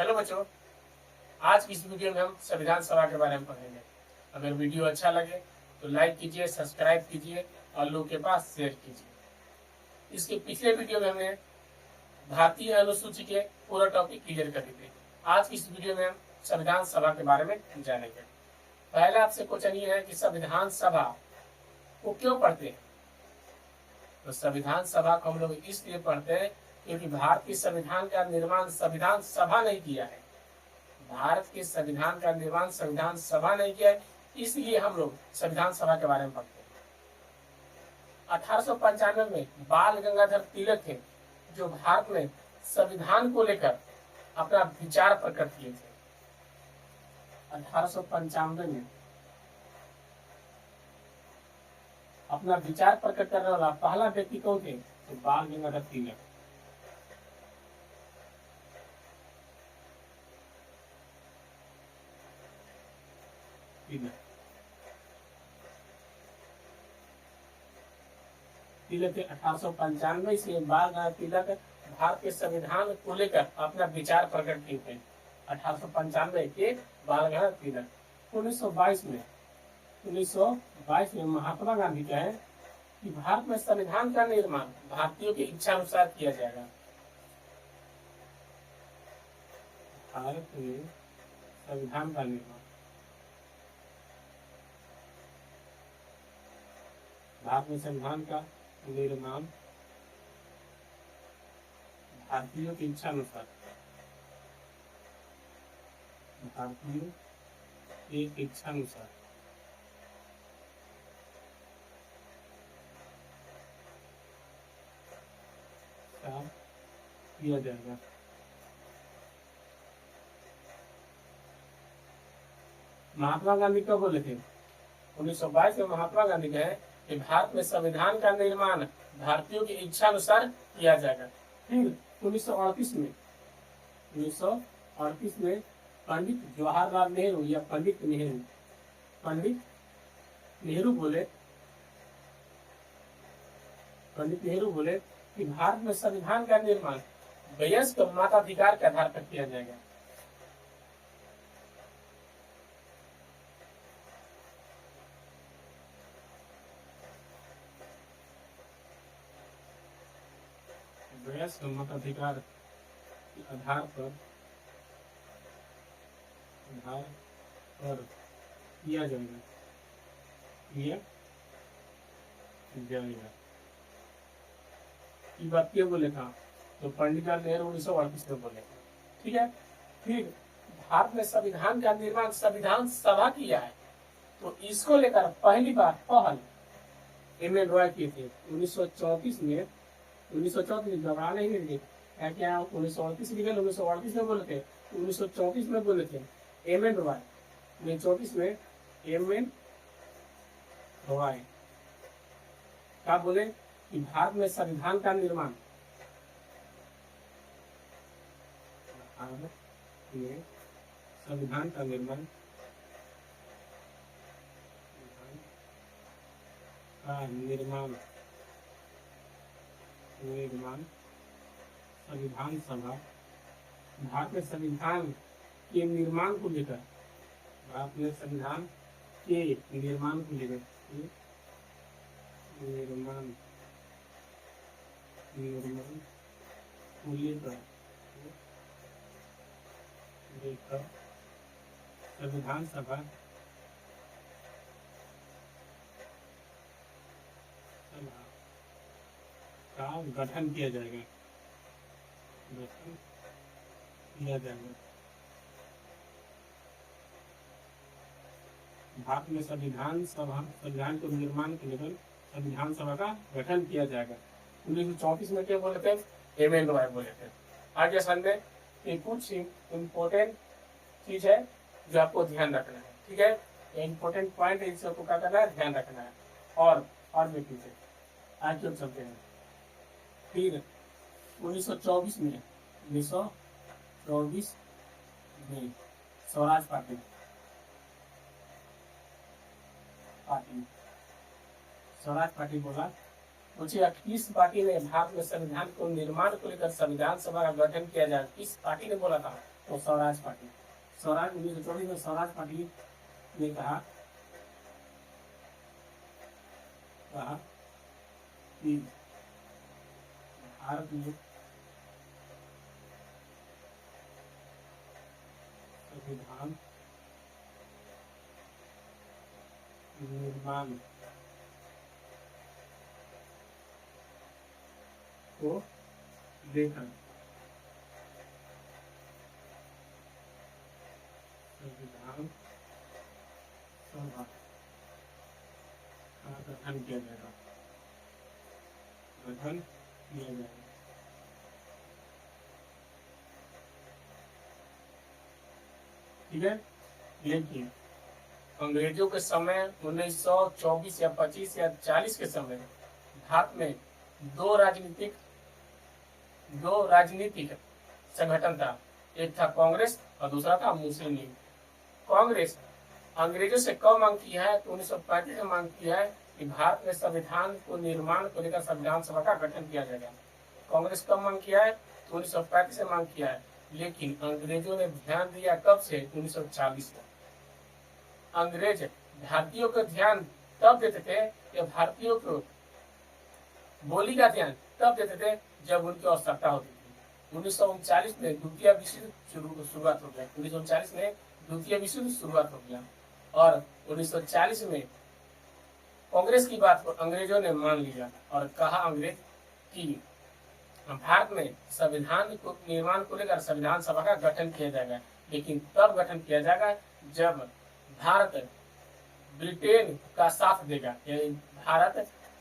Hello बच्चों, आज की इस वीडियो में हम संविधान सभा के बारे में पढ़ेंगे। अगर वीडियो अच्छा लगे तो लाइक कीजिए, सब्सक्राइब कीजिए और लोगों के पास शेयर कीजिए। इसके पिछले वीडियो में हमने भारतीय अनुसूची के पूरा टॉपिक क्लियर कर दिए थे। आज की इस वीडियो में हम संविधान सभा के बारे में जानेंगे। पहला आपसे क्वेश्चन ये है कि संविधान सभा को क्यों पढ़ते हैं। तो संविधान सभा को हम लोग इसलिए पढ़ते हैं क्योंकि भारतीय संविधान का निर्माण संविधान सभा नहीं किया है। भारत के संविधान का निर्माण संविधान सभा नहीं किया है, इसलिए हम लोग संविधान सभा के बारे में पढ़ते हैं। 1895 में बाल गंगाधर तिलक थे जो भारत में संविधान को लेकर अपना विचार प्रकट किए थे। 1895 में अपना विचार प्रकट करने वाला पहला व्यक्ति कौन थे? तो बाल गंगाधर तिलक। तिलक 1895 से बाल गंगाधर तिलक भारत के संविधान को लेकर अपना विचार प्रकट किए थे। 1895 के बाल गंगाधर तिलक। 1922 में महात्मा गांधी का है कि भारत में संविधान का निर्माण भारतीयों की इच्छा अनुसार किया जाएगा। भारत में संविधान का निर्माण भारत में संविधान का निर्माण भारतीयों की इच्छा अनुसार भारतीयों की इच्छा अनुसार किया जाएगा। महात्मा गांधी कब बोले थे? 1922 में महात्मा गांधी कहे कि भारत में संविधान का निर्माण भारतीयों की इच्छा अनुसार किया जाएगा। फिर 1938 में पंडित जवाहरलाल नेहरू या पंडित नेहरू बोले कि भारत में संविधान का निर्माण वयस्क मताधिकार के आधार पर किया जाएगा। वयस्क मताधिकार के आधार पर किया जाएगा। ये बात क्यों बोले था? तो पंडित नेहरू 1938 में बोले। ठीक है। फिर भारत में संविधान का निर्माण संविधान सभा किया है, तो इसको लेकर पहली बार एम.एन. रॉय किए थे 1934 में। 1934 घबराने ही नहीं क्या 1938 लिखे 1938 में बोले थे, 1934 में बोले थे एम.एन. रॉय। 1934 में एम.एन. रॉय क्या बोले कि भारत में संविधान का निर्माण संविधान का निर्माण संविधान सभा भारत में संविधान के निर्माण को लेकर भारत में संविधान के निर्माण को लेकर संविधान सभा का गठन किया जाएगा। भारत में संविधान को निर्माण के लिए संविधान सभा का गठन किया जाएगा। 1934 में क्या बोले थे? एम.एन. रॉय बोले थे। आगे संडे कुछ इम्पोर्टेंट चीज है जो आपको ध्यान रखना है। ठीक है, इम्पोर्टेंट पॉइंट है, इसको आपको क्या करना है? ध्यान रखना है। और भी चीजें आज जो चलते हैं। फिर 1924 में स्वराज पार्टी बोला मुझे किस पार्टी ने भारत में संविधान को निर्माण को लेकर संविधान सभा का गठन किया जाए? किस पार्टी ने बोला था? तो स्वराज पार्टी, स्वराज 1924 में स्वराज पार्टी ने कहा कि भारत में संविधान निर्माण को लेकर संविधान सभा का गठन किया जाएगा, गठन किया जाएगा। ठीक है, लेकिन अंग्रेजों के समय 1924 या 25 या 40 के समय भारत में दो राजनीतिक संगठन था। एक था कांग्रेस और दूसरा था मुस्लिम लीग। कांग्रेस अंग्रेजों से कब मांग की है तो 1935 में मांग की है कि भारत में संविधान को निर्माण को लेकर संविधान सभा का गठन किया जाएगा। कांग्रेस कब मांग किया है तो 1935 से मांग किया है, लेकिन अंग्रेजों ने ध्यान दिया कब से 1940 तक। अंग्रेज भारतीयों का ध्यान तब देते थे या भारतीयों को बोली का ध्यान तब देते थे जब उनकी आवश्यकता होती थी। 1939 में द्वितीय विश्व युद्ध शुरुआत हो गया। 1939 में द्वितीय विश्व युद्ध शुरुआत हो गया और 1940 में कांग्रेस की बात को अंग्रेजों ने मान लिया और कहा अंग्रेज कि भारत में संविधान को निर्माण को लेकर संविधान सभा का गठन किया जाएगा, लेकिन तब गठन किया जाएगा जब भारत ब्रिटेन का साथ देगा, यानी भारत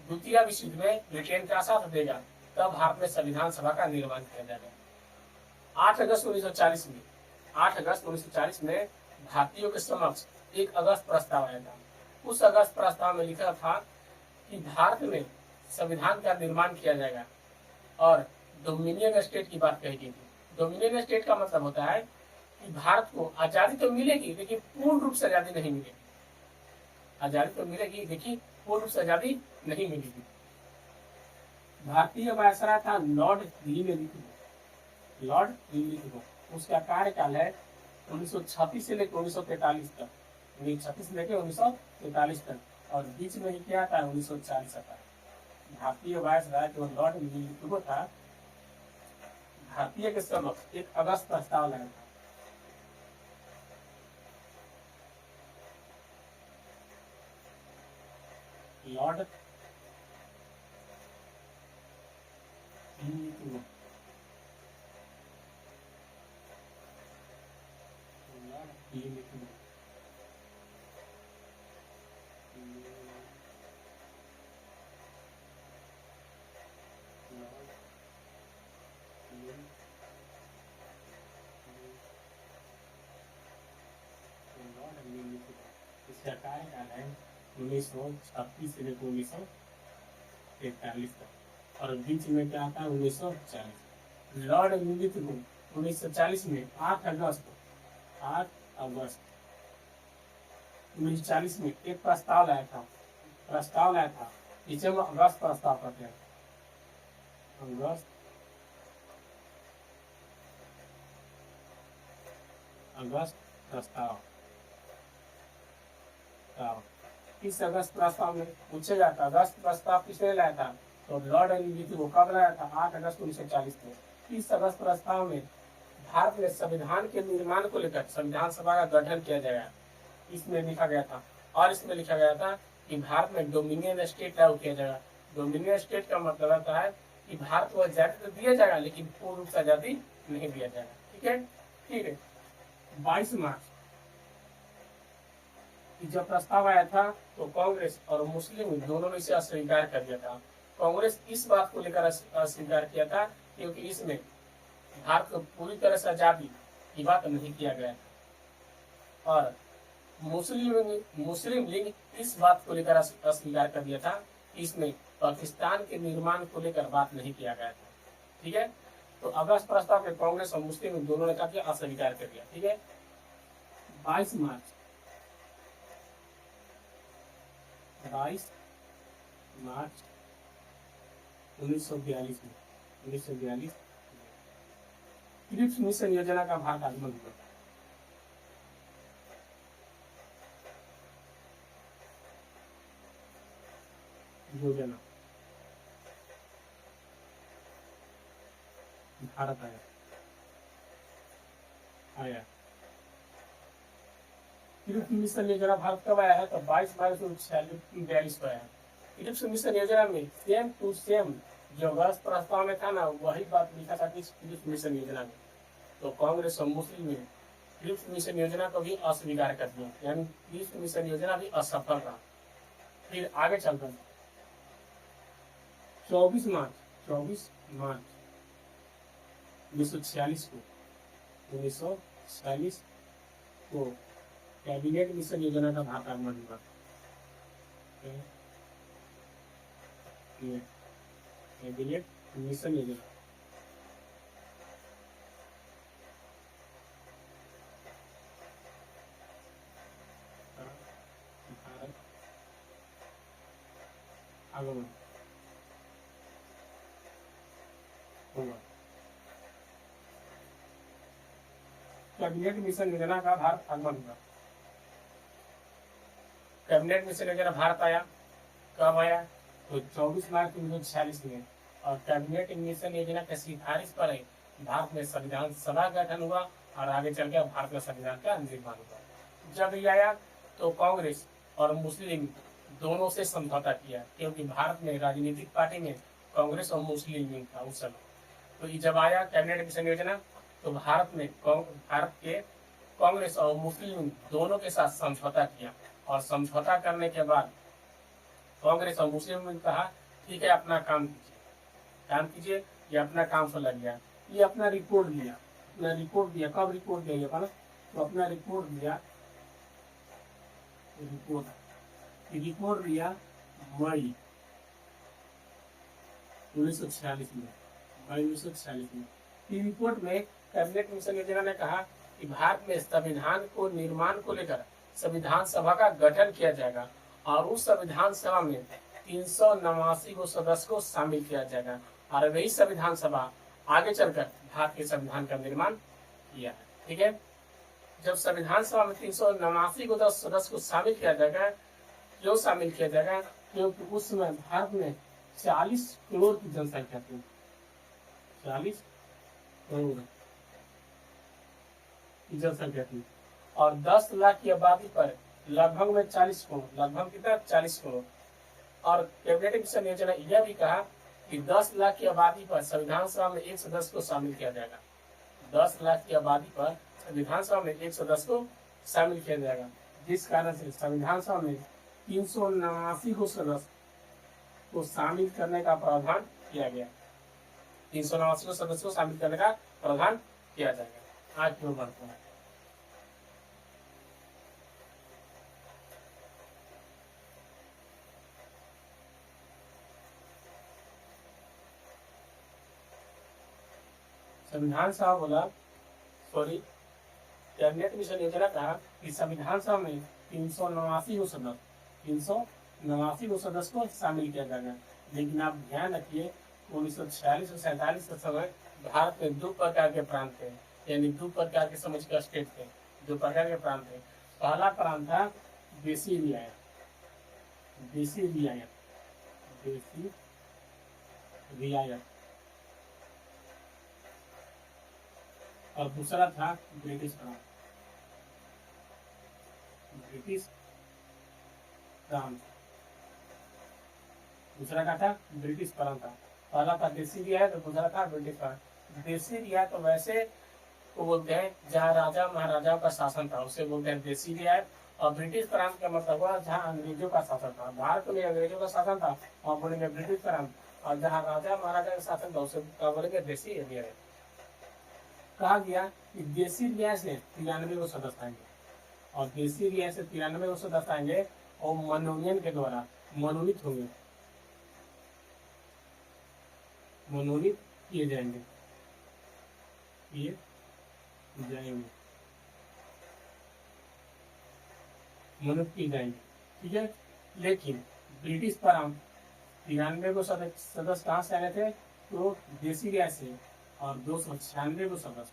द्वितीय विश्व युद्ध में ब्रिटेन का साथ देगा, तब भारत में संविधान सभा का निर्माण किया जाएगा। 8 अगस्त 1940 में भारतीयों के समक्ष एक अगस्त प्रस्ताव आया था। उस अगस्त प्रस्ताव में लिखा था कि भारत में संविधान का निर्माण किया जाएगा और डोमिनियन स्टेट की बात कही गई थी। डोमिनियन स्टेट का मतलब होता है कि भारत को आजादी तो मिलेगी लेकिन पूर्ण रूप से आजादी नहीं मिलेगी। आजादी तो मिलेगी लेकिन पूर्ण रूप से आजादी नहीं मिलेगी। भारतीय वायसराय था लॉर्ड लिलिथगो। लॉर्ड लिलिथगो उसका कार्यकाल है 1936 से लेकर 1943 तक, 1936 से लेकर 1943 तक, और बीच में ही क्या था 1940 तक। भारतीय वायसराय जो लॉर्ड लिलिथगो था, भारतीय के समक्ष एक अगस्त प्रस्ताव लाया था। लॉर्ड लिलिथगो, लॉर्ड लिलिथगो इसका कार्यकाल है 1936 से लेकर 1943 तक, और बीच में क्या था 1940। लॉर्ड लिलिथगो 1940 में 8 अगस्त 1940 में एक प्रस्ताव लाया था जिसे हम अगस्त प्रस्ताव कहते हैं। अगस्त प्रस्ताव। इस अगस्त प्रस्ताव में पूछा जाता अगस्त प्रस्ताव किसने लाया था तो लॉर्ड लिलिथगो कब लाया था 8 अगस्त 1940 में। इस अगस्त प्रस्ताव में भारत में संविधान के निर्माण को लेकर संविधान सभा का गठन किया जाएगा, इसमें लिखा गया था। और इसमें लिखा गया था कि भारत में डोमिनियन स्टेट लागू किया जाएगा। डोमिनियन स्टेट का मतलब होता है कि भारत को आजादी तो दिया जाएगा लेकिन पूर्ण रूप से आजादी नहीं दिया जाएगा। ठीक है। 22 मार्च जब प्रस्ताव आया था तो कांग्रेस और मुस्लिम दोनों ने इसे अस्वीकार कर दिया था। कांग्रेस इस बात को लेकर अस्वीकार किया था क्योंकि इसमें भारत को पूरी तरह से आजादी की बात नहीं किया गया था, और मुस्लिम लीग इस बात को लेकर अस्वीकार कर दिया था कि इसमें पाकिस्तान के निर्माण को लेकर बात नहीं किया गया था। ठीक है। तो अगस्त प्रस्ताव के कांग्रेस और मुस्लिम दोनों ने क्या अस्वीकार कर दिया। ठीक है। 22 मार्च 1942 में क्रिप्स मिशन योजना का भारत आगमन हुआ। योजना भारत आया। क्रिप्स मिशन योजना भारत कब आया है? तो 22/22/1942 को आया है। क्रिप्स मिशन योजना में सेम टू सेम जो अगस्त प्रस्ताव में था ना, वही बात लिखा था कि क्रिप्स मिशन योजना में। तो कांग्रेस और मुस्लिम लीग क्रिप्स मिशन योजना को भी अस्वीकार कर दिया, यानी क्रिप्स मिशन योजना भी असफल रहा। फिर आगे चलते हैं 24 मार्च 1946 को कैबिनेट मिशन योजना का भारत आगमन हुआ। कैबिनेट मिशन योजना भारत आगमन हुआ। कैबिनेट मिशन योजना का भारत आगमन हुआ। कैबिनेट मिशन योजना भारत आया, कब आया? तो 24 मार्च 1946 में। और कैबिनेट मिशन योजना की सिफारिश पर भारत में संविधान सभा का गठन हुआ और आगे चल के भारत में संविधान का निर्माण हुआ। जब ये आया तो कांग्रेस और मुस्लिम दोनों से समझौता किया, क्योंकि भारत में राजनीतिक पार्टी में कांग्रेस और मुस्लिम लीग था उस समय। तो ये जब आया कैबिनेट मिशन योजना, तो भारत के कांग्रेस और मुस्लिम दोनों के साथ समझौता किया। और समझौता करने के बाद कांग्रेस और मुस्लिम ने कहा ठीक है, अपना काम कीजिए। ये अपना काम पर लग गया। ये अपना रिपोर्ट दिया। कब रिपोर्ट दिया? तो अपना रिपोर्ट दिया मई 1946 में। रिपोर्ट में कैबिनेट मिशन योजना ने कहा कि भारत में संविधान को निर्माण को लेकर संविधान सभा का गठन किया जाएगा और उस संविधान सभा में 389 को सदस्य को शामिल किया जाएगा। और वही संविधान सभा आगे चलकर भारत के संविधान का निर्माण किया है। ठीक है, जब संविधान सभा में 389 को 10 सदस्य को शामिल किया जाएगा, क्योंकि उस समय भारत में 40 करोड़ की जनसंख्या थी। 40 करोड़ की जनसंख्या थी और 10 लाख की आबादी पर लगभग में 40 करोड़, लगभग कितना 40 करोड़। और कैबिनेट मिशन योजना यह भी कहा कि 10 लाख की आबादी पर संविधान सभा में एक सदस्य को शामिल किया जाएगा। 10 लाख की आबादी पर संविधान सभा में एक सदस्य को शामिल किया जाएगा, जिस कारण से संविधान सभा में 389 को सदस्य को शामिल करने का प्रावधान किया गया। 389 को सदस्य को शामिल करने का प्रावधान किया जाएगा। आज क्यों बढ़ता है? संविधान सभा बोला, कैबिनेट मिशन योजना कहा कि संविधान सभा में 389 को सदस्य को शामिल किया जाएगा। लेकिन आप ध्यान रखिए 1946 और 47 के समय भारत में 2 प्रकार के प्रांत थे, यानी 2 प्रकार के समझ के स्टेट थे। 2 प्रकार के प्रांत थे। पहला प्रांत था देसी रियायत और दूसरा था ब्रिटिश प्रांत। दूसरा का था ब्रिटिश प्रांत। पहला था देसी रियायत और दूसरा था ब्रिटिश प्रांत। देसी रियायत तो वैसे को बोलते हैं जहाँ राजा महाराजाओं का शासन था, उसे बोलते हैं देसी रियायत। और ब्रिटिश प्रांत का मतलब हुआ जहाँ अंग्रेजों का शासन था। भारत में अंग्रेजों का शासन था और बोलेंगे ब्रिटिश प्रांत। और जहाँ राजा महाराजा का शासन था उसे बोलेंगे देसी रियायत। कहा गया कि देसी रियायत से 93 को सदस्य आएंगे और देसी रियायत से 93 को सदस्य आएंगे और मनोनयन के द्वारा मनोनीत होंगे, मनोनीत किए जाएंगे। मनोनीत किए जाएंगे। ठीक है, लेकिन ब्रिटिश प्रांत 93 को सदस्य कहाँ से आए थे? तो देसी रियायत से और 296 को सदस्य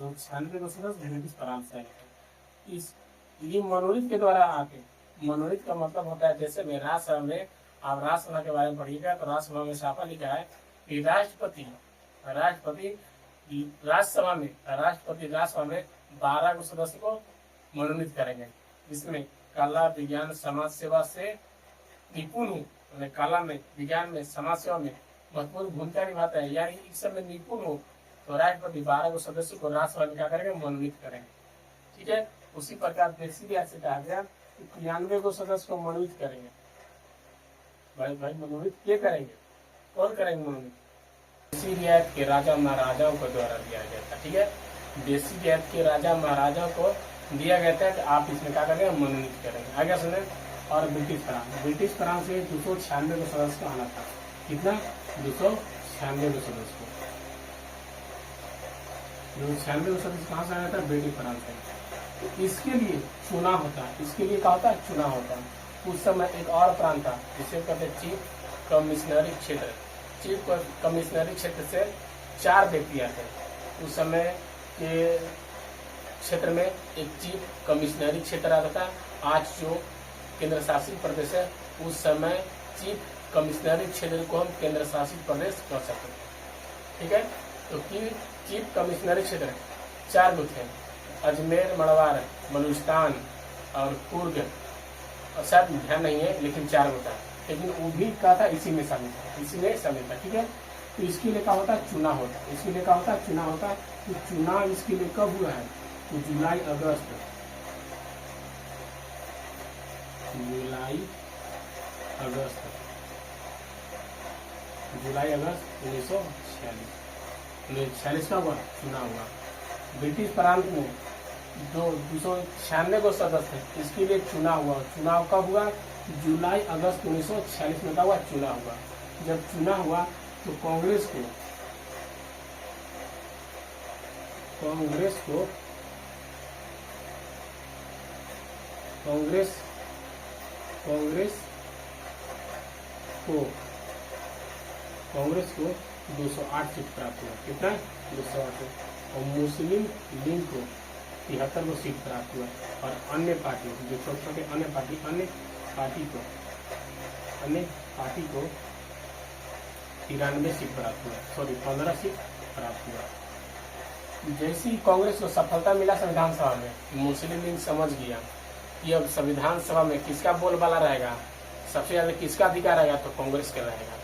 96 को सदस्य ब्रिटिश प्रांत से आए थे। इस ये मनोनीत के द्वारा आके, मनोनीत का मतलब होता है जैसे में राज्यसभा में, आप राज्यसभा के बारे में पढ़िएगा तो राज्यसभा में साफा लिखा है कि राष्ट्रपति राज्यसभा में 12 को सदस्य को मनोनीत करेंगे, जिसमें कला, विज्ञान, समाज सेवा से निपुण हो, कला में, विज्ञान में, समाज सेवा में महत्वपूर्ण भूमिका निभाता है, यानी इस सब में निपुण हो, तो राष्ट्रपति 12 को सदस्य को राज्यसभा में क्या करेंगे, मनोनीत करेंगे। ठीक है, उसी प्रकार प्रेसिडेंट से कहा गया कि 93 को सदस्य को मनोनीत करेंगे। भाई मनोनीत क्या करेंगे, कौन करेंगे मनोनीत? देशी रियायत के राजा महाराजाओं को द्वारा दिया गया था। ठीक है, देशी रियायत के राजा महाराजाओं को दिया गया था कि आप इसमें क्या करेंगे, मनोनीत करेंगे। आगे सुने। और ब्रिटिश फ्रांस से 296 को सदस्य को आना था। कितना? 296 को सदस्य को। 296 को सदस्य कहाँ से आया था? ब्रिटिश फ्रांस से। इसके लिए चुनाव होता है, इसके लिए क्या होता है? चुनाव होता है। उस समय एक और प्रांत था जिसे कहते चीफ कमिश्नरी क्षेत्र। चीफ कमिश्नरी क्षेत्र से 4 व्यक्ति आते हैं। उस समय के क्षेत्र में एक चीफ कमिश्नरी क्षेत्र आता था। आज जो केंद्र शासित प्रदेश है, उस समय चीफ कमिश्नरी क्षेत्र को हम केंद्र शासित प्रदेश कह सकते हैं। ठीक है, तो चीफ कमिश्नरी क्षेत्र 4 गो थे, अजमेर, मड़वार, बलूचिस्तान और कुर्ग। शायद ध्यान नहीं है, लेकिन 4 गो था, लेकिन वो भी क्या था, इसी में शामिल था। ठीक है, तो इसके लिए क्या होता है? चुनाव होता है। इसके लिए क्या होता है? चुनाव होता है। तो चुनाव इसके लिए कब हुआ है? तो जुलाई अगस्त 1946 का हुआ चुनाव हुआ। ब्रिटिश प्रांत में 296 को सदस्य थे, इसके लिए चुनाव हुआ। चुनाव कब हुआ? जुलाई अगस्त 1946 में क्या हुआ? चुनाव हुआ। जब चुनाव हुआ तो कांग्रेस को 208 सीट प्राप्त हुआ। कितना? 208। और मुस्लिम लीग को 73 को सीट प्राप्त हुआ। और अन्य पार्टी जो छोटे छोटे अन्य पार्टी को 93 सीट प्राप्त हुआ। 15 सीट प्राप्त हुआ। जैसी कांग्रेस को सफलता मिला संविधान सभा में, मुस्लिम लीग समझ गया कि अब संविधान सभा में किसका बोलबाला रहेगा, सबसे ज्यादा किसका अधिकार रहेगा, तो कांग्रेस का रहेगा।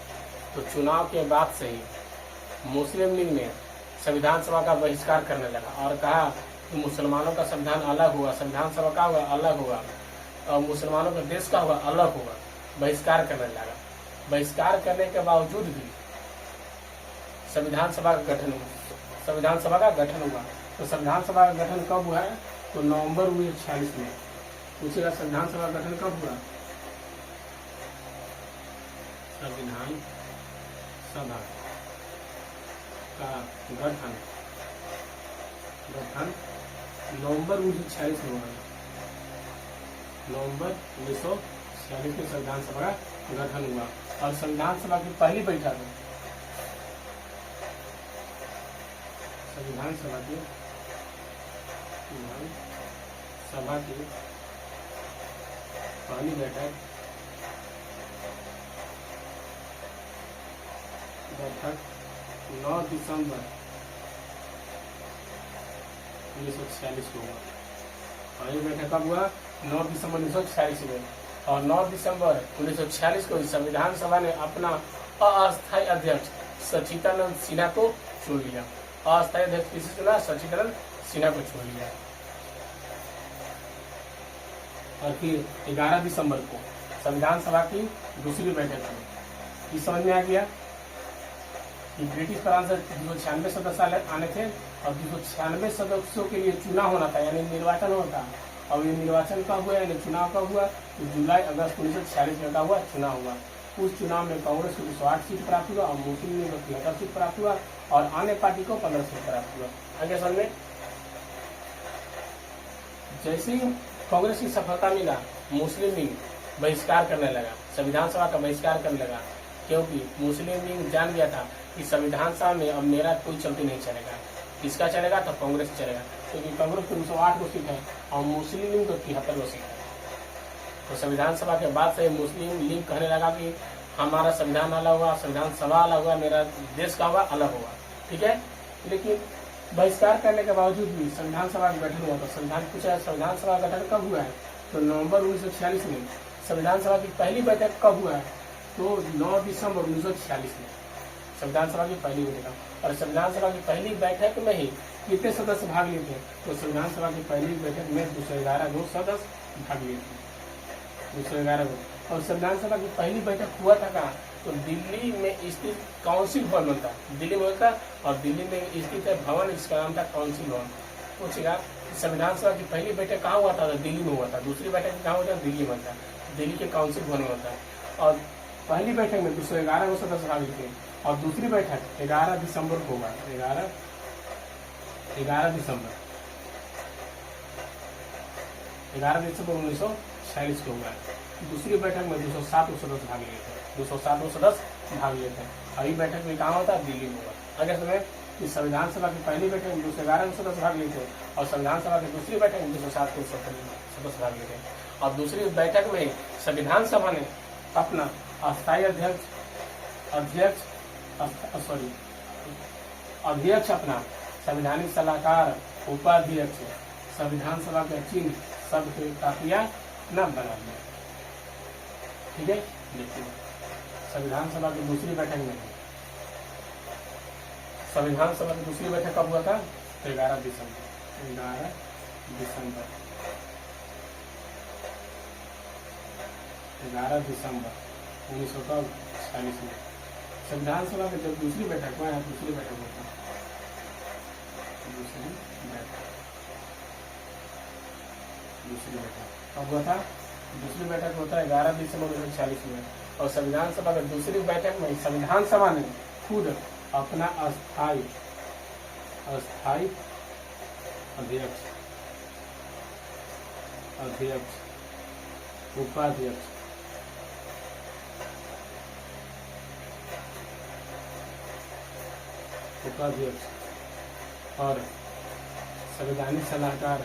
तो चुनाव के बाद से ही मुस्लिम लीग ने संविधान सभा का बहिष्कार करने लगा और कहा कि मुसलमानों का संविधान अलग हुआ, संविधान सभा का होगा अलग होगा, और मुसलमानों का देश का होगा अलग होगा। बहिष्कार करने लगा। बहिष्कार करने के बावजूद भी संविधान सभा का गठन हुआ। तो संविधान सभा का गठन कब हुआ है? तो नवंबर 1946 में। पूछेगा संविधान सभा का गठन कब हुआ? संविधान सभा का गठन नवंबर 1946 में हुआ। नवंबर 1946 में संविधान सभा का गठन हुआ। और संविधान सभा की पहली बैठक संविधान सभा की पहली बैठक 9 दिसंबर 1946 को हुआ। पहली बैठक कब हुआ? 9 दिसंबर 1946 में। और 9 दिसंबर 1946 को संविधान सभा ने अपना अस्थायी अध्यक्ष सच्चिदानंद सिन्हा को चुन लिया। अस्थायी अध्यक्ष किसे चुना? सच्चिदानंद सिन्हा को चुन लिया। और फिर 11 दिसंबर को संविधान सभा की दूसरी बैठक हुई। इस समझ में आ गया कि ब्रिटिश प्रांत से 296 सदस्य आने थे और 296 सदस्यों के लिए चुनाव होना था, यानी निर्वाचन होता। और ये निर्वाचन कब हुआ, यानी चुनाव कब हुआ? तो जुलाई अगस्त 1946 में हुआ चुनाव हुआ। उस चुनाव में कांग्रेस को 208 सीट प्राप्त हुआ और मुस्लिम लीग को 73 सीट प्राप्त हुआ और अन्य पार्टी को 15 सीट प्राप्त हुआ। आगे समझे। जैसे ही कांग्रेस की सफलता मिला, मुस्लिम लीग बहिष्कार करने लगा, संविधान सभा का बहिष्कार करने लगा, क्योंकि मुस्लिम लीग जान गया था कि संविधान सभा में अब मेरा कोई चलती नहीं चलेगा। किसका चलेगा? तो कांग्रेस चलेगा, क्योंकि कांग्रेस को 208 को सीट है और मुस्लिम लीग को 73 को सीट है। तो संविधान सभा के बाद से मुस्लिम लीग कहने लगा कि हमारा संविधान अलग हुआ, संविधान सभा अलग हुआ, मेरा देश का हुआ अलग हुआ, ठीक है। लेकिन बहिष्कार करने के बावजूद भी संविधान सभा का गठन हुआ। तो संविधान सभा का गठन कब हुआ है? तो नवंबर 1946 में। संविधान सभा की पहली बैठक कब हुआ है? तो 9 दिसंबर 1946 में संविधान सभा की पहली बैठक। और संविधान सभा की पहली बैठक में ही कितने सदस्य भाग लिए थे? तो संविधान सभा की पहली बैठक में 211 सदस्य भाग लिए थे, 211। और संविधान सभा की पहली बैठक हुआ था कहाँ? तो दिल्ली में स्थित काउंसिल भवन बनता, दिल्ली में होता, और दिल्ली में स्थित है भवन, इसका नाम था काउंसिल भवन। पूछेगा संविधान सभा की पहली बैठक कहाँ हुआ था? तो दिल्ली में हुआ था। दूसरी बैठक कहाँ होता? दिल्ली में होता, दिल्ली के काउंसिल भवन में होता है। और पहली बैठक में 211 सदस्य भाग लिए थे, और दूसरी बैठक 11 दिसंबर को होगा, 11 दिसंबर 1946 को हुआ। दूसरी बैठक में 207 सदस्य भाग लिए थे, 207 सदस्य भाग लिए थे। अभी बैठक में कहाँ होता? दिल्ली में हुआ। अगर समय कि संविधान सभा की पहली बैठक में 211 सदस्य भाग लिए थे, और संविधान सभा की दूसरी बैठक में 207 सदस्य भाग लिए थे। और दूसरी बैठक में संविधान सभा ने अपना अस्थायी अध्यक्ष अपना संवैधानिक सलाहकार, उपाध्यक्ष, संविधान सभा के चिन्ह सब के काफिया न बना दिया, ठीक है। देखिए संविधान सभा की दूसरी बैठक में, संविधान सभा की दूसरी बैठक कब हुआ था? 11 दिसंबर 1946 में। संविधान सभा की जब दूसरी बैठक हुआ है, दूसरी बैठक होता है, दूसरी बैठक कब हुआ था? दूसरी बैठक होता है 11 दिसंबर 1946 में। और संविधान सभा की दूसरी बैठक में संविधान सभा ने खुद अपना अस्थायी अध्यक्ष, उपाध्यक्ष, और संवैधानिक सलाहकार,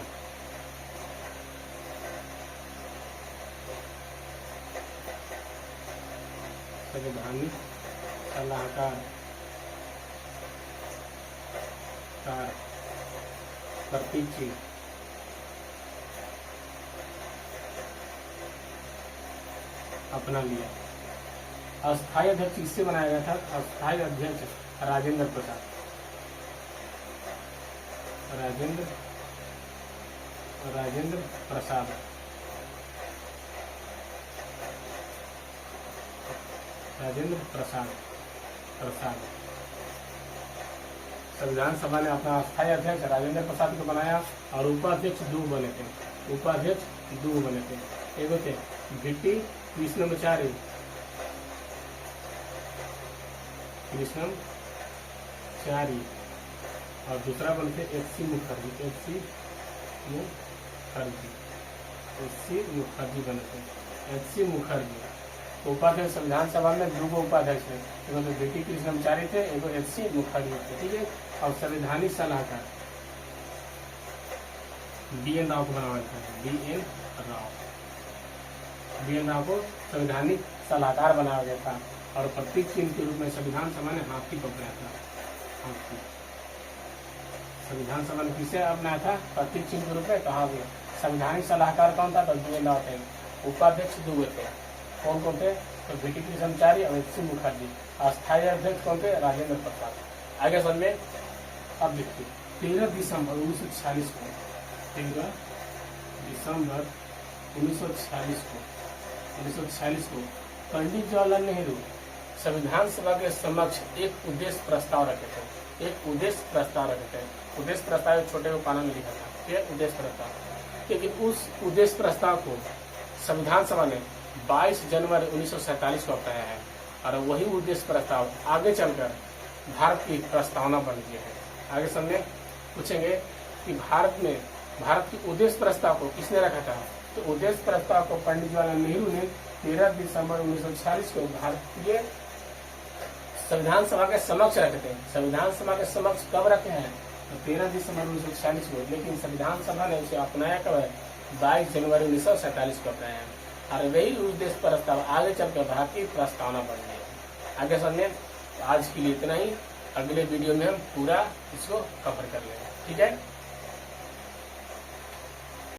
प्रतीक चिन्ह अपना लिया। अस्थायी अध्यक्ष किससे बनाया गया था? अस्थायी अध्यक्ष राजेंद्र प्रसाद, राजेंद्र प्रसाद। संविधान सभा ने अपना अस्थायी अध्यक्ष राजेंद्र प्रसाद को बनाया, और उपाध्यक्ष दो बने थे, एक थे भिट्टी कृष्णमाचारी, और दूसरा बने थे एच.सी. मुखर्जी। उपाध्यक्ष संविधान सभा में दो उपाध्यक्ष थे, एक तो भिट्टी कृष्णमाचारी थे, एक एच.सी. मुखर्जी थे, ठीक है। और संवैधानिक सलाहकार बी.एन. राव को बनाया था, बी.एन. राव को संवैधानिक सलाहकार बनाया गया था। और प्रतीक चिन्ह के रूप में संविधान सभा ने हाथी को अपनाया था, हाथी। संविधान सभा ने किसे अपनाया था? प्रतीक चिन्ह के रूप में। कहा गया संवैधानिक सलाहकार कौन था? तो बी.एन. राव थे। उपाध्यक्ष दो थे, कौन थे? तो भिट्टी कृष्णमाचारी और एच.सी. मुखर्जी। अस्थायी अध्यक्ष कौन थे? राजेंद्र प्रसाद। आगे समझे। अब देखिए 13 दिसंबर 1946 को, 13 दिसंबर 1946 को पंडित जवाहरलाल नेहरू संविधान सभा के समक्ष एक उद्देश्य प्रस्ताव रखे थे, उद्देश्य प्रस्ताव छोटे को पाना में लिखा था, ये उद्देश्य प्रस्ताव। लेकिन उस उद्देश्य प्रस्ताव को संविधान सभा ने 22 जनवरी 1947 को अपनाया है, और वही उद्देश्य प्रस्ताव आगे चलकर भारत की प्रस्तावना बन गई है। आगे समझे। पूछेंगे कि भारत की उद्देश्य प्रस्ताव को किसने रखा था? तो उद्देश्य प्रस्ताव को पंडित जवाहरलाल नेहरू ने 13 दिसंबर 1946 को भारतीय संविधान सभा के समक्ष रखे थे। संविधान सभा के समक्ष कब रखे हैं? 13 दिसंबर 1946 को, लेकिन संविधान सभा ने उसे अपनाया कब है? 22 जनवरी 1947 को अपनाया। और वही उद्देश्य प्रस्ताव आगे चलकर भारतीय प्रस्तावना बन गई। आगे समझे। आज के लिए इतना ही, अगले वीडियो में हम पूरा इसको कवर कर लेंगे। ठीक है।